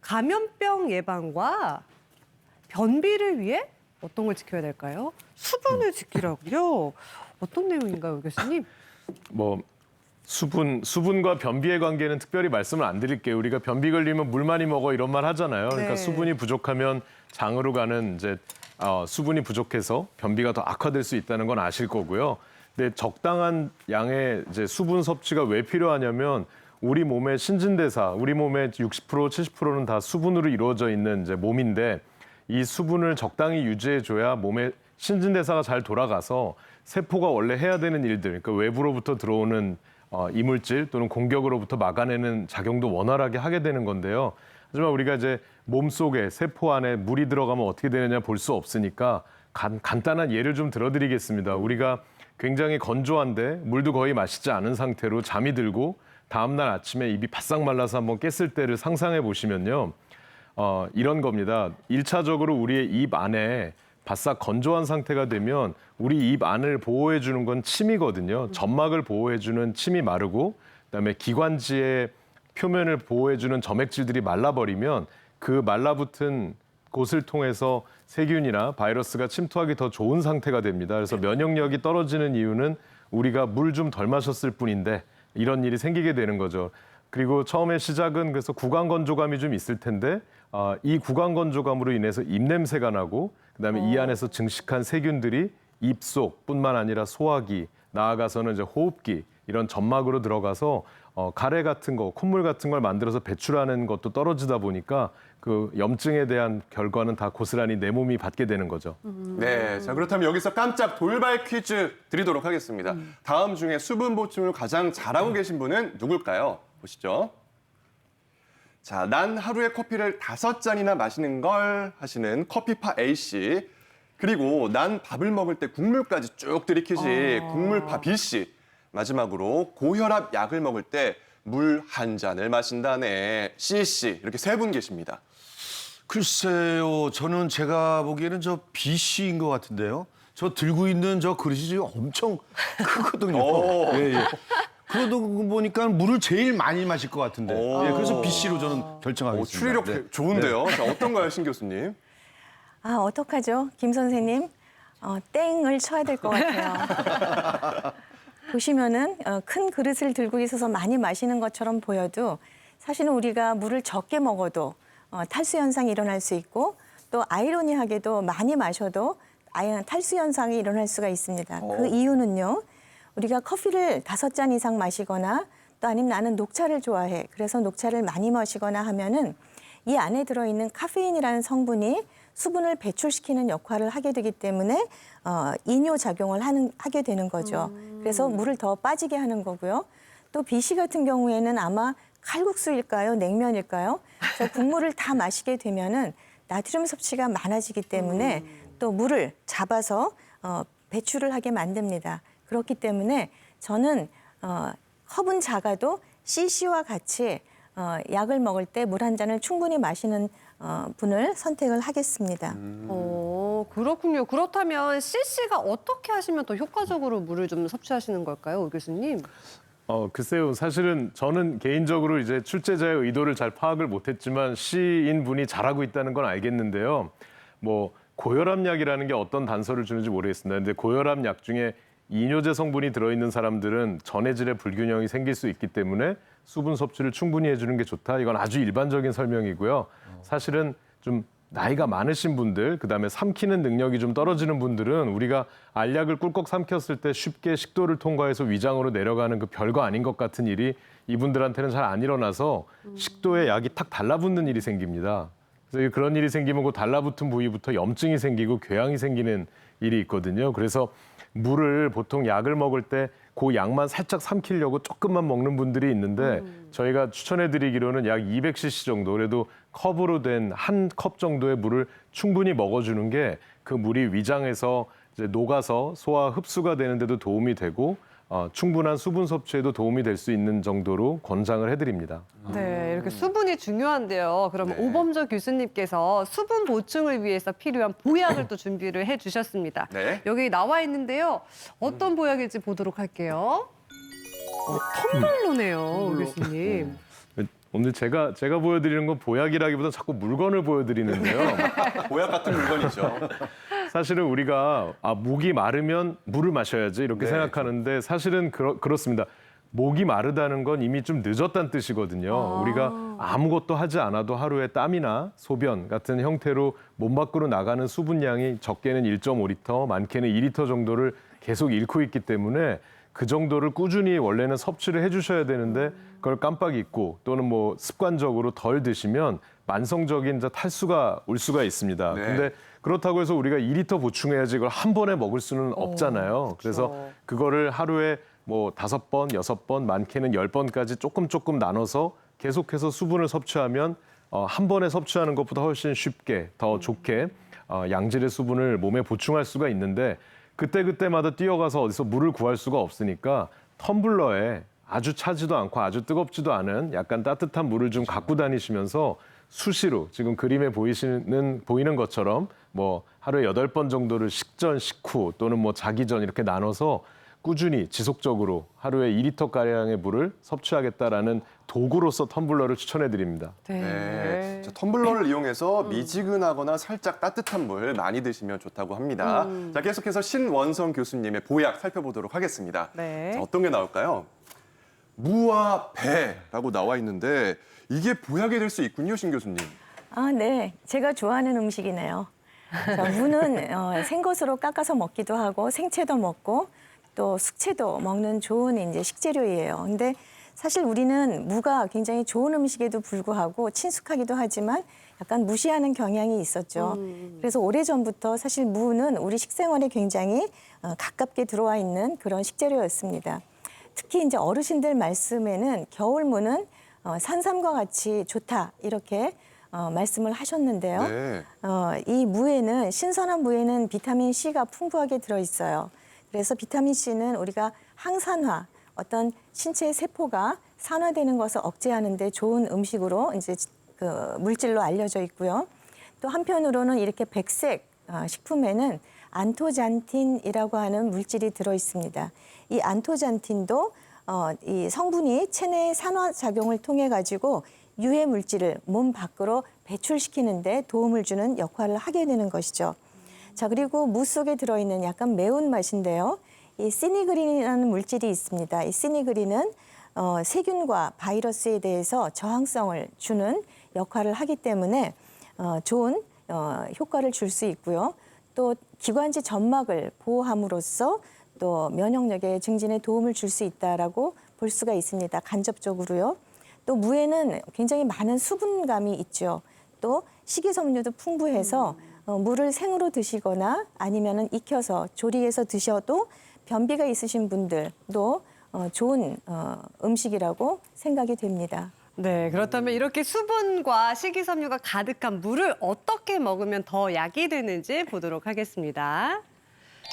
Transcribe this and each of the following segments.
감염병 예방과 변비를 위해 어떤 걸 지켜야 될까요? 수분을 지키라고요? 어떤 내용인가요, 교수님? 뭐 수분과 변비의 관계는 특별히 말씀을 안 드릴게요. 우리가 변비 걸리면 물 많이 먹어 이런 말 하잖아요. 그러니까 네. 수분이 부족하면 장으로 가는 이제 수분이 부족해서 변비가 더 악화될 수 있다는 건 아실 거고요. 근데 적당한 양의 이제 수분 섭취가 왜 필요하냐면 우리 몸의 신진대사, 우리 몸의 60% 70%는 다 수분으로 이루어져 있는 이제 몸인데 이 수분을 적당히 유지해 줘야 몸의 신진대사가 잘 돌아가서 세포가 원래 해야 되는 일들, 그러니까 외부로부터 들어오는 이물질 또는 공격으로부터 막아내는 작용도 원활하게 하게 되는 건데요. 하지만 우리가 이제 몸속에 세포 안에 물이 들어가면 어떻게 되느냐 볼 수 없으니까 간단한 예를 좀 들어드리겠습니다. 우리가 굉장히 건조한데 물도 거의 마시지 않은 상태로 잠이 들고 다음날 아침에 입이 바싹 말라서 한번 깼을 때를 상상해 보시면요. 이런 겁니다. 1차적으로 우리의 입 안에 바싹 건조한 상태가 되면 우리 입 안을 보호해 주는 건 침이거든요. 점막을 보호해 주는 침이 마르고 그다음에 기관지의 표면을 보호해 주는 점액질들이 말라버리면 그 말라붙은 곳을 통해서 세균이나 바이러스가 침투하기 더 좋은 상태가 됩니다. 그래서 면역력이 떨어지는 이유는 우리가 물 좀 덜 마셨을 뿐인데 이런 일이 생기게 되는 거죠. 그리고 처음에 시작은 그래서 구강 건조감이 좀 있을 텐데 이 구강 건조감으로 인해서 입냄새가 나고 그다음에 이 안에서 증식한 세균들이 입속뿐만 아니라 소화기, 나아가서는 이제 호흡기 이런 점막으로 들어가서 가래 같은 거, 콧물 같은 걸 만들어서 배출하는 것도 떨어지다 보니까 그 염증에 대한 결과는 다 고스란히 내 몸이 받게 되는 거죠. 네, 자 그렇다면 여기서 깜짝 돌발 퀴즈 드리도록 하겠습니다. 다음 중에 수분 보충을 가장 잘하고 계신 분은 누굴까요? 보시죠. 자, 난 하루에 커피를 5잔이나 마시는 걸 하시는 커피파 A씨. 그리고 난 밥을 먹을 때 국물까지 쭉 들이키지 국물파 B씨. 마지막으로 고혈압 약을 먹을 때 물 한 잔을 마신다네 C씨. 이렇게 세 분 계십니다. 글쎄요, 저는 제가 보기에는 저 B씨인 것 같은데요. 저 들고 있는 저 그릇이 지금 엄청 크거든요. 오. 예, 예. 그러다 보니까 물을 제일 많이 마실 것 같은데. 오. 예, 그래서 B씨로 저는 오, 결정하겠습니다. 추리력 네. 좋은데요. 자, 어떤가요, 신 교수님? 아, 어떡하죠? 김 선생님, 땡을 쳐야 될 것 같아요. 보시면은 큰 그릇을 들고 있어서 많이 마시는 것처럼 보여도 사실은 우리가 물을 적게 먹어도 탈수 현상이 일어날 수 있고 또 아이러니하게도 많이 마셔도 탈수 현상이 일어날 수가 있습니다. 그 이유는요. 우리가 커피를 5잔 이상 마시거나 또 아니면 나는 녹차를 좋아해. 그래서 녹차를 많이 마시거나 하면은 이 안에 들어있는 카페인이라는 성분이 수분을 배출시키는 역할을 하게 되기 때문에 이뇨 작용을 하게 되는 거죠. 그래서 물을 더 빠지게 하는 거고요. 또 B씨 같은 경우에는 아마 칼국수일까요? 냉면일까요? 그래서 국물을 다 마시게 되면은 나트륨 섭취가 많아지기 때문에 또 물을 잡아서 배출을 하게 만듭니다. 그렇기 때문에 저는 컵은 작아도 CC와 같이 약을 먹을 때 물 한 잔을 충분히 마시는 분을 선택을 하겠습니다. 그렇군요. 그렇다면 CC가 어떻게 하시면 더 효과적으로 물을 좀 섭취하시는 걸까요, 오 교수님? 글쎄요. 사실은 저는 개인적으로 이제 출제자의 의도를 잘 파악을 못했지만 시인 분이 잘하고 있다는 건 알겠는데요. 뭐 고혈압약이라는 게 어떤 단서를 주는지 모르겠습니다. 근데 고혈압약 중에 이뇨제 성분이 들어있는 사람들은 전해질의 불균형이 생길 수 있기 때문에 수분 섭취를 충분히 해주는 게 좋다. 이건 아주 일반적인 설명이고요. 사실은 좀 나이가 많으신 분들, 그다음에 삼키는 능력이 좀 떨어지는 분들은 우리가 알약을 꿀꺽 삼켰을 때 쉽게 식도를 통과해서 위장으로 내려가는 그 별거 아닌 것 같은 일이 이분들한테는 잘 안 일어나서 식도에 약이 탁 달라붙는 일이 생깁니다. 그래서 그런 일이 생기면 그 달라붙은 부위부터 염증이 생기고 궤양이 생기는 일이 있거든요. 그래서 물을 보통 약을 먹을 때 그 약만 살짝 삼키려고 조금만 먹는 분들이 있는데 저희가 추천해드리기로는 약 200cc 정도, 그래도 컵으로 된 한 컵 정도의 물을 충분히 먹어주는 게 그 물이 위장에서 이제 녹아서 소화 흡수가 되는데도 도움이 되고 충분한 수분 섭취에도 도움이 될 수 있는 정도로 권장을 해드립니다. 네, 이렇게 수분이 중요한데요. 그러면 오범저 교수님께서 수분 보충을 위해서 필요한 보약을 또 준비를 해주셨습니다. 네. 여기 나와 있는데요. 어떤 보약일지 보도록 할게요. 텀블러네요, 오 교수님. 오늘 제가 보여드리는 건 보약이라기보다 자꾸 물건을 보여드리는데요. 보약 같은 물건이죠. 사실은 우리가 목이 마르면 물을 마셔야지 이렇게 네. 생각하는데 사실은 그렇습니다. 목이 마르다는 건 이미 좀 늦었다는 뜻이거든요. 우리가 아무것도 하지 않아도 하루에 땀이나 소변 같은 형태로 몸 밖으로 나가는 수분량이 적게는 1.5리터, 많게는 2리터 정도를 계속 잃고 있기 때문에 그 정도를 꾸준히 원래는 섭취를 해주셔야 되는데 그걸 깜빡 잊고 또는 뭐 습관적으로 덜 드시면 만성적인 탈수가 올 수가 있습니다. 네. 근데 그렇다고 해서 우리가 2리터 보충해야지 그걸 한 번에 먹을 수는 없잖아요. 그래서 그거를 하루에 뭐 5번, 6번, 많게는 10번까지 조금 나눠서 계속해서 수분을 섭취하면 한 번에 섭취하는 것보다 훨씬 쉽게 더 좋게 양질의 수분을 몸에 보충할 수가 있는데 그때마다 뛰어가서 어디서 물을 구할 수가 없으니까 텀블러에 아주 차지도 않고 아주 뜨겁지도 않은 약간 따뜻한 물을 좀 갖고 다니시면서 수시로 지금 그림에 보이는 것처럼 뭐 하루에 8번 정도를 식전, 식후 또는 뭐 자기 전 이렇게 나눠서 꾸준히 지속적으로 하루에 2리터가량의 물을 섭취하겠다라는 도구로서 텀블러를 추천해 드립니다. 네. 자, 텀블러를 이용해서 미지근하거나 살짝 따뜻한 물 많이 드시면 좋다고 합니다. 자, 계속해서 신원성 교수님의 보약 살펴보도록 하겠습니다. 네. 자, 어떤 게 나올까요? 무와 배라고 나와 있는데 이게 보약이 될 수 있군요, 신 교수님. 아, 네. 제가 좋아하는 음식이네요. 자, 무는 생것으로 깎아서 먹기도 하고 생채도 먹고 또 숙채도 먹는 좋은 이제 식재료예요. 근데 사실 우리는 무가 굉장히 좋은 음식에도 불구하고 친숙하기도 하지만 약간 무시하는 경향이 있었죠. 그래서 오래전부터 사실 무는 우리 식생활에 굉장히 가깝게 들어와 있는 그런 식재료였습니다. 특히 이제 어르신들 말씀에는 겨울무는 산삼과 같이 좋다 이렇게 말씀을 하셨는데요. 네. 이 무에는 신선한 무에는 비타민 C가 풍부하게 들어 있어요. 그래서 비타민 C는 우리가 항산화, 어떤 신체의 세포가 산화되는 것을 억제하는 데 좋은 음식으로 이제 그 물질로 알려져 있고요. 또 한편으로는 이렇게 백색 식품에는 안토잔틴이라고 하는 물질이 들어 있습니다. 이 안토잔틴도 이 성분이 체내의 산화 작용을 통해 가지고 유해 물질을 몸 밖으로 배출시키는 데 도움을 주는 역할을 하게 되는 것이죠. 자, 그리고 무 속에 들어있는 약간 매운맛인데요. 이 시니그린이라는 물질이 있습니다. 이 시니그린은 세균과 바이러스에 대해서 저항성을 주는 역할을 하기 때문에 좋은 효과를 줄 수 있고요. 또 기관지 점막을 보호함으로써 또 면역력의 증진에 도움을 줄 수 있다라고 볼 수가 있습니다. 간접적으로요. 또 무에는 굉장히 많은 수분감이 있죠. 또 식이섬유도 풍부해서 물을 생으로 드시거나 아니면은 익혀서 조리해서 드셔도 변비가 있으신 분들도 좋은 음식이라고 생각이 됩니다. 네, 그렇다면 이렇게 수분과 식이섬유가 가득한 물을 어떻게 먹으면 더 약이 되는지 보도록 하겠습니다.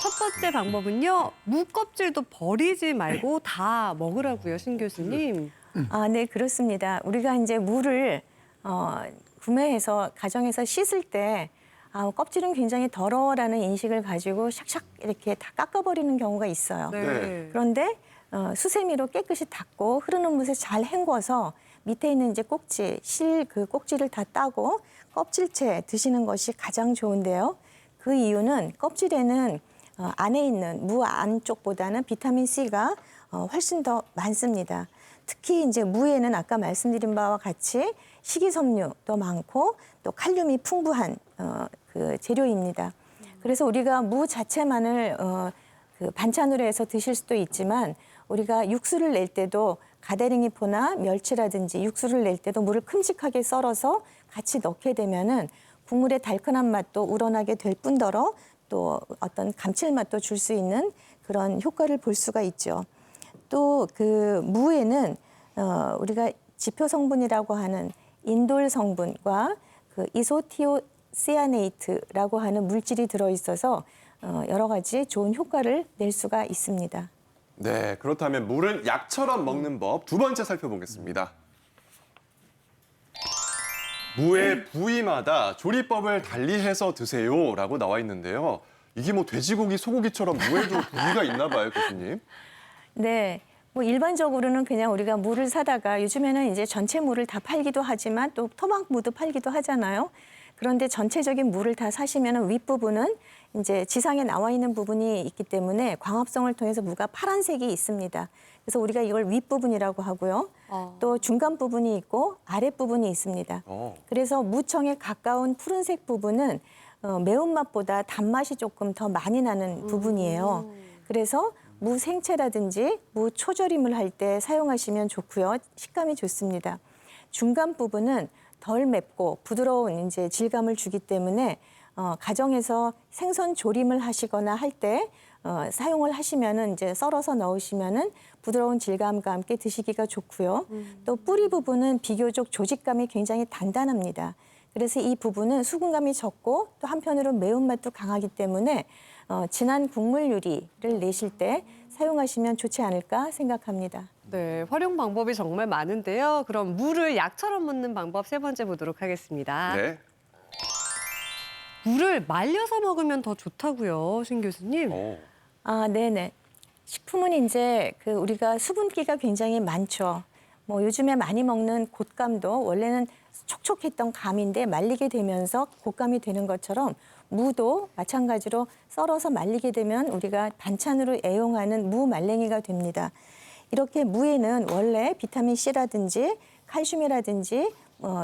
첫 번째 방법은요, 무 껍질도 버리지 말고 다 먹으라고요, 신 교수님. 아, 네, 그렇습니다. 우리가 이제 무를 구매해서 가정에서 씻을 때 껍질은 굉장히 더러워라는 인식을 가지고 샥샥 이렇게 다 깎아버리는 경우가 있어요. 네. 그런데 수세미로 깨끗이 닦고 흐르는 물에 잘 헹궈서 밑에 있는 이제 꼭지, 그 꼭지를 다 따고 껍질째 드시는 것이 가장 좋은데요. 그 이유는 껍질에는 안에 있는 무 안쪽보다는 비타민 C가 훨씬 더 많습니다. 특히 이제 무에는 아까 말씀드린 바와 같이 식이섬유도 많고 또 칼륨이 풍부한 그 재료입니다. 그래서 우리가 무 자체만을 그 반찬으로 해서 드실 수도 있지만 우리가 육수를 낼 때도 가데랭이포나 멸치라든지 육수를 낼 때도 물을 큼직하게 썰어서 같이 넣게 되면은 국물의 달큰한 맛도 우러나게 될 뿐더러 또 어떤 감칠맛도 줄 수 있는 그런 효과를 볼 수가 있죠. 또 그 무에는 우리가 지표 성분이라고 하는 인돌 성분과 그 이소티오시아네이트라고 하는 물질이 들어 있어서 여러 가지 좋은 효과를 낼 수가 있습니다. 네, 그렇다면 물은 약처럼 먹는 법 두 번째 살펴보겠습니다. 무의 부위마다 조리법을 달리해서 드세요라고 나와 있는데요. 이게 뭐 돼지고기, 소고기처럼 무에도 부위가 있나 봐요, 교수님. 네, 뭐 일반적으로는 그냥 우리가 무를 사다가 요즘에는 이제 전체 무를 다 팔기도 하지만 또 토막무도 팔기도 하잖아요. 그런데 전체적인 무를 다 사시면은 윗부분은 이제 지상에 나와 있는 부분이 있기 때문에 광합성을 통해서 무가 파란색이 있습니다. 그래서 우리가 이걸 윗부분이라고 하고요. 또 중간 부분이 있고 아랫부분이 있습니다. 그래서 무청에 가까운 푸른색 부분은 매운맛보다 단맛이 조금 더 많이 나는 부분이에요. 그래서 무 생채라든지 무 초절임을 할 때 사용하시면 좋고요. 식감이 좋습니다. 중간 부분은 덜 맵고 부드러운 이제 질감을 주기 때문에 가정에서 생선 조림을 하시거나 할 때 사용을 하시면은 이제 썰어서 넣으시면은 부드러운 질감과 함께 드시기가 좋고요. 또 뿌리 부분은 비교적 조직감이 굉장히 단단합니다. 그래서 이 부분은 수분감이 적고 또 한편으로 매운맛도 강하기 때문에 진한 국물 요리를 내실 때 사용하시면 좋지 않을까 생각합니다. 네, 활용 방법이 정말 많은데요. 그럼 무를 약처럼 먹는 방법 세 번째 보도록 하겠습니다. 네. 무를 말려서 먹으면 더 좋다고요, 신 교수님. 아, 네네. 식품은 이제 우리가 수분기가 굉장히 많죠. 뭐 요즘에 많이 먹는 곶감도 원래는 촉촉했던 감인데 말리게 되면서 곶감이 되는 것처럼 무도 마찬가지로 썰어서 말리게 되면 우리가 반찬으로 애용하는 무 말랭이가 됩니다. 이렇게 무에는 원래 비타민 C라든지 칼슘이라든지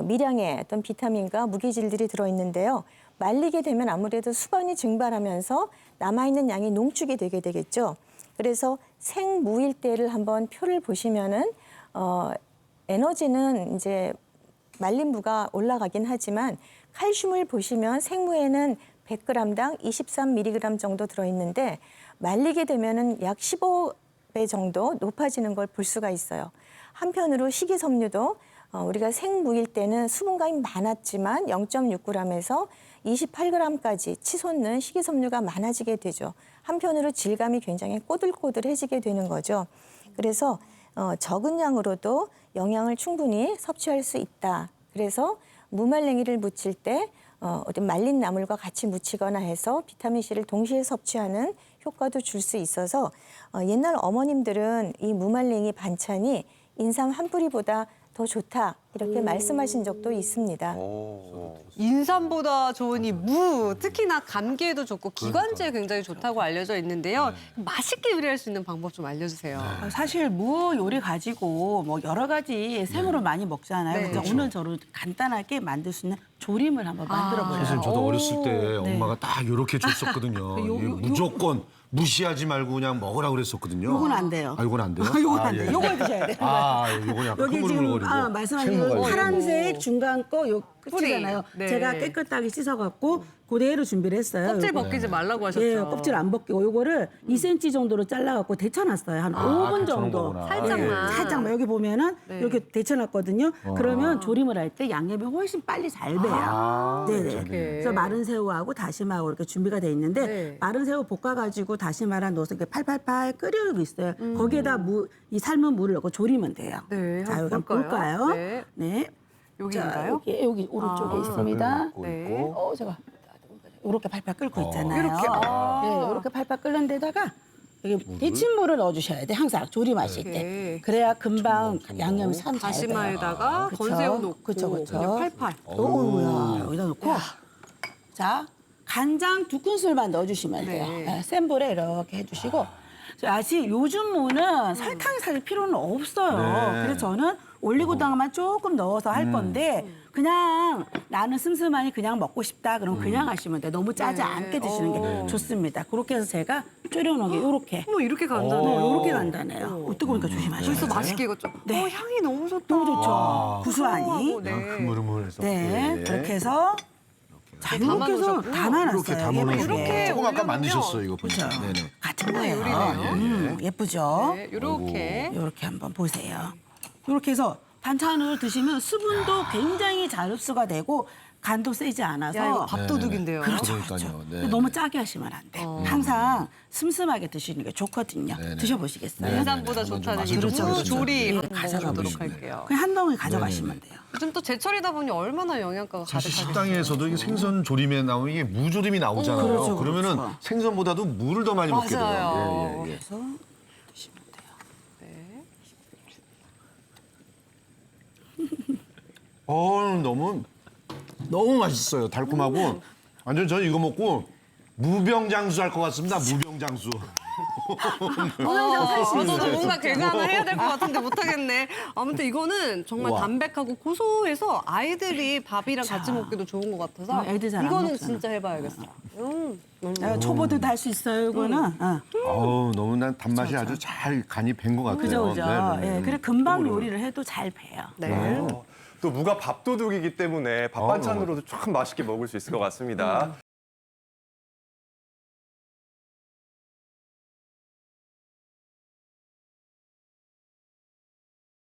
미량의 어떤 비타민과 무기질들이 들어있는데요. 말리게 되면 아무래도 수분이 증발하면서 남아있는 양이 농축이 되게 되겠죠. 그래서 생무일 때를 한번 표를 보시면은 에너지는 이제 말린 무가 올라가긴 하지만 칼슘을 보시면 생무에는 100g당 23mg 정도 들어있는데 말리게 되면은 약 15배 정도 높아지는 걸 볼 수가 있어요. 한편으로 식이섬유도 우리가 생무일 때는 수분감이 많았지만 0.6g에서 28g까지 치솟는 식이섬유가 많아지게 되죠. 한편으로 질감이 굉장히 꼬들꼬들해지게 되는 거죠. 그래서 적은 양으로도 영양을 충분히 섭취할 수 있다. 그래서 무말랭이를 무칠 때 어떤 말린 나물과 같이 무치거나 해서 비타민C를 동시에 섭취하는 효과도 줄 수 있어서 옛날 어머님들은 이 무말랭이 반찬이 인삼 한 뿌리보다 더 좋다 이렇게 말씀하신 적도 있습니다. 인삼보다 좋은 이 무, 특히나 감기에도 좋고 기관지에 굉장히 좋다고 알려져 있는데요. 맛있게 요리할 수 있는 방법 좀 알려주세요. 사실 무 요리 가지고 뭐 여러 가지 생으로 많이 먹잖아요. 네. 그래서 오늘 저는 간단하게 만들 수 있는 조림을 한번 만들어 보려고. 선생님 저도 어렸을 때 엄마가 딱 이렇게 줬었거든요. 이게 무조건 무시하지 말고 그냥 먹으라고 그랬었거든요. 요건 안 돼요. 아, 요건 안 돼요? 요건 아, 안 돼요. 예. 요걸 드셔야 돼요. 아, 요건 약간 여기 지금 흐물흐물거리고. 말씀하신 생무가 거 있고. 파란색 중간 거 요 끝이잖아요. 뿌리. 네. 제가 깨끗하게 씻어갖고 그대로 준비를 했어요. 껍질 요거. 벗기지 말라고 하셨죠. 예, 껍질 안 벗기고 요거를 2cm 정도로 잘라갖고 데쳐놨어요. 한 5분 정도. 거구나. 살짝만. 살짝만 여기 보면은 네. 이렇게 데쳐놨거든요. 그러면 조림을 할 때 양념이 훨씬 빨리 잘 배요. 네네. 그래서 마른 새우하고 다시마하고 이렇게 준비가 돼 있는데 네. 마른 새우 볶아가지고 다시마랑 넣어서 이렇게 팔팔팔 끓이고 있어요. 거기에다 이 삶은 물을 넣고 조리면 돼요. 네, 자, 한번 여기 볼까요? 볼까요? 네. 네. 여기인가요? 자, 여기 오른쪽에 있습니다. 네. 제가 이렇게 팔팔 끓고 있잖아요. 이렇게, 네, 이렇게 팔팔 끓는 데다가 여기 데친물을 넣어주셔야 돼. 항상 조림하실 이렇게. 때. 그래야 금방 양념이 참 잘 돼요. 다시마에다가 그쵸? 건새우 넣고 그쵸, 그쵸. 그냥 팔팔. 오우야 여기다 넣고 자 간장 2큰술만 넣어주시면 돼요. 네. 네, 센 불에 이렇게 해주시고 아직 요즘 무는 설탕이 사실 필요는 없어요. 네. 그래서 저는 올리고당만 조금 넣어서 할 건데 그냥 나는 슴슴하니 그냥 먹고 싶다 그럼 그냥 하시면 돼요. 너무 짜지 네. 않게 드시는 게 좋습니다. 그렇게 해서 제가 졸여놓은 게 이렇게 어머, 이렇게 간단해요. 이렇게 간단해요. 뜨거우니까 조심하셔야 벌써 돼요. 맛있게 익었죠? 네. 향이 너무 좋다. 너무 좋죠. 구수하니. 네. 흐물흐물해서. 네, 예. 그렇게 해서 자, 이렇게 이렇게 해서 담아놓으셨구나. 담아놨어요. 이렇게 담아놓으셨고. 이렇게 조금 아까 올려놓으면- 만드셨어요, 이거 보니까. 그렇죠. 네네. 같은 거예요. 요리네요. 예쁘죠? 네, 이렇게. 이렇게 한번 보세요. 이렇게 해서 반찬으로 드시면 수분도 굉장히 잘 흡수가 되고 간도 세지 않아서 야, 이거 밥도둑인데요. 그렇죠, 그러니까요. 그렇죠. 네. 너무 짜게 하시면 안 돼. 항상 슴슴하게 드시는 게 좋거든요. 네네. 드셔보시겠어요? 인삼보다 한번 좀 좋다는 맛을 그 좀 무 보여주세요. 조리 예, 한번 가져가 먹어보도록 보시면 할게요. 그냥 한 덩이 가져가시면 돼요. 요즘 또 제철이다 보니 얼마나 영양가가 사실 가득하겠어요. 식당에서도 이게 생선 조림에 나오면 이게 무조림이 나오잖아요. 그렇죠, 그러면은 그렇죠. 생선보다도 무를 더 많이 먹게 맞아요. 돼요. 예, 예, 예. 그래서 드시면 돼요. 너무 맛있어요. 달콤하고 완전 저 이거 먹고 무병장수 할 것 같습니다. 무병장수. 저도 뭔가 개그 하나 해야 될 것 같은데 못하겠네. 아무튼 이거는 정말 우와. 담백하고 고소해서 아이들이 밥이랑 같이 먹기도 좋은 것 같아서 애들 잘안 이거는 먹잖아. 진짜 해봐야겠어요. 초보들도 할 수 있어요, 이거는. 너무 난 단맛이 아주 잘 간이 밴 것 같아요. 그죠, 그죠. 네네네. 예, 그래 금방 요리를 해도 잘 배요. 네. 또 무가 밥도둑이기 때문에 밥 반찬으로도 참 맛있게 먹을 수 있을 것 같습니다.